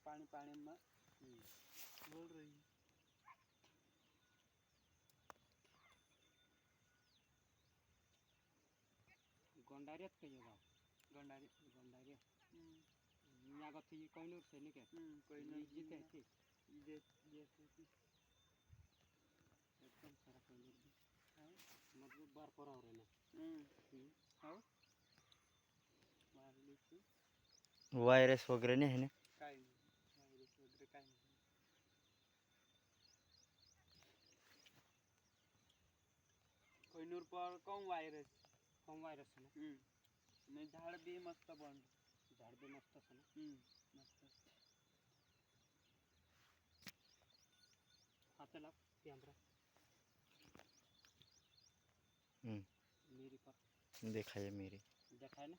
पानी पानी में बोल रही गंडारियत के जगह गंडारी गंडारिया यहाँ का थी कोई नूर से नहीं क्या कोई ये जीते थी ये थी एकदम सारा कोई नूर भी मतलब बार परा हो रहे ना हाँ मारली थी वायरस वगैरह नहीं है ना काय वायरस वगैरे काय नाही कोहिनूर पर कम वायरस है ना नहीं झाड़ भी मस्त बन झाड़ भी मस्त है ना मस्त हाथ लग कैमरा मेरी पर देखा है मेरी देखा है ना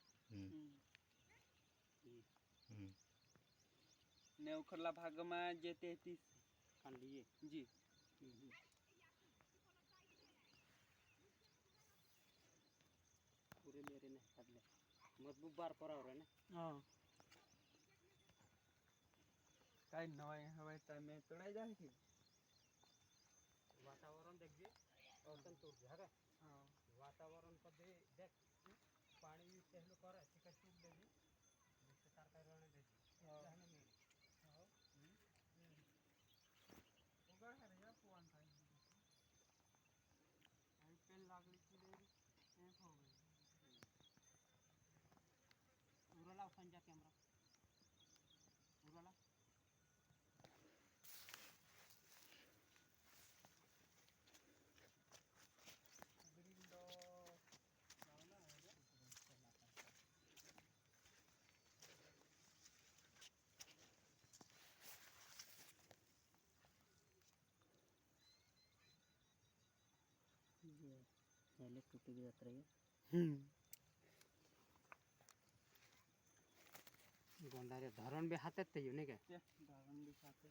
नेवखरला भाग में जे 33 कान लिए जी पूरे मेरे ने कर ले मजबूत बार परा हो रहा है ना हाँ काय नवाई हवाई टाइम में तोड़ाई जाए कि वातावरण देखिए औसन टूट जाएगा हाँ वातावरण पर देख पानी पहले कर ठीक है टूट देगी जिससे सरकार रहने देगी रहने मेरी हाँ उगा है या पुआन था आई पेन लागली की देरी एक हो गई उरला संजा कैमरा उरला ग्रीन डॉट लावला है क्या ये पहले टूट गया था ये गोंडारे धरण भी हाथे थे नहीं क्या धारण भी खाते